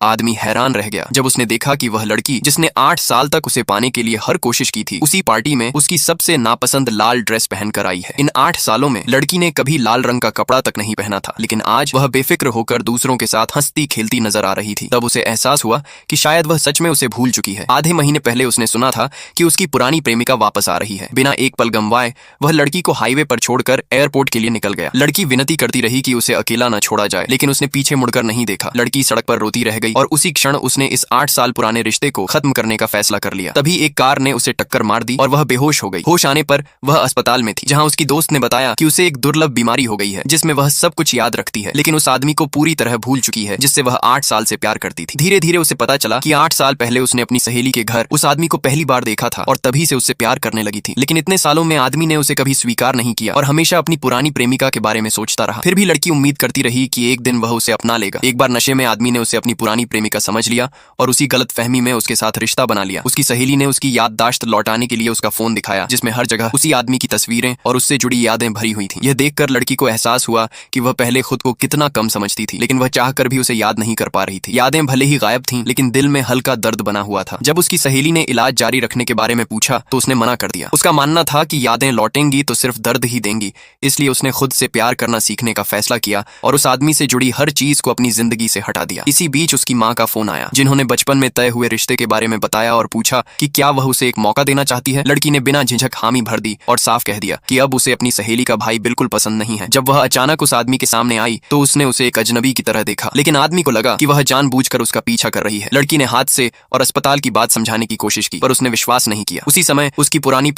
आदमी हैरान रह गया जब उसने देखा कि वह लड़की जिसने 8 साल तक उसे पाने के लिए हर कोशिश की थी, उसी पार्टी में उसकी सबसे नापसंद लाल ड्रेस पहनकर आई है। इन 8 सालों में लड़की ने कभी लाल रंग का कपड़ा तक नहीं पहना था, लेकिन आज वह बेफिक्र होकर दूसरों के साथ हंसती खेलती नजर आ रही थी। तब उसे एहसास हुआ कि शायद वह सच में उसे भूल चुकी है। आधे महीने पहले उसने सुना था कि उसकी पुरानी प्रेमिका वापस आ रही है। बिना एक पल गंवाए वह लड़की को हाईवे पर छोड़कर एयरपोर्ट के लिए निकल गया। लड़की विनती करती रही कि उसे अकेला न छोड़ा जाए, लेकिन उसने पीछे मुड़कर नहीं देखा। लड़की सड़क पर रोती रह गई और उसी क्षण उसने इस 8 साल पुराने रिश्ते को खत्म करने का फैसला कर लिया। तभी एक कार ने उसे टक्कर मार दी और वह बेहोश हो गई। होश आने पर वह अस्पताल में थी, जहां उसकी दोस्त ने बताया कि उसे एक दुर्लभ बीमारी हो गई है जिसमें वह सब कुछ याद रखती है, लेकिन उस आदमी को पूरी तरह भूल चुकी है जिससे वह 8 साल से प्यार करती थी। धीरे धीरे उसे पता चला कि 8 साल पहले उसने अपनी सहेली के घर उस आदमी को पहली बार देखा था और तभी से उससे प्यार करने लगी थी। लेकिन इतने सालों में आदमी ने उसे कभी स्वीकार नहीं किया और हमेशा अपनी पुरानी प्रेमिका के बारे में सोचता रहा। फिर भी लड़की उम्मीद करती रही कि एक दिन वह उसे अपना लेगा। एक बार नशे में आदमी ने उसे अपनी पुरानी प्रेमिका समझ लिया और उसी गलतफहमी में उसके साथ रिश्ता बना लिया। उसकी सहेली ने उसकी याददाश्त लौटाने के लिए उसका फोन दिखाया, जिसमें हर जगह उसी आदमी की तस्वीरें और उससे जुड़ी यादें भरी हुई थीं। यह देखकर लड़की को एहसास हुआ कि वह पहले खुद को कितना कम समझती थी, लेकिन वह चाहकर भी उसे याद नहीं कर पा रही थी। यादें भले ही गायब थीं, लेकिन दिल में हल्का दर्द बना हुआ था। जब उसकी सहेली ने इलाज जारी रखने के बारे में पूछा तो उसने मना कर दिया। उसका मानना था कि यादें लौटेंगी तो सिर्फ दर्द ही देंगी। इसलिए उसने खुद से प्यार करना सीखने का फैसला किया और उस आदमी से जुड़ी हर चीज को अपनी जिंदगी से हटा दिया। इसी बीच उसकी माँ का फोन आया, जिन्होंने बचपन में तय हुए रिश्ते के बारे में बताया और पूछा कि क्या वह उसे एक मौका देना चाहती है। लड़की ने बिना झिझक हामी भर दी और साफ कह दिया कि अब उसे अपनी सहेली का भाई बिल्कुल पसंद नहीं है। जब वह अचानक उस आदमी के सामने आई तो उसने उसे एक अजनबी की तरह देखा, लेकिन आदमी को लगा कि वह जानबूझकर उसका पीछा कर रही है। लड़की ने हाथ से और अस्पताल की बात समझाने की कोशिश की, पर उसने विश्वास नहीं किया। उसी समय उसकी पुरानी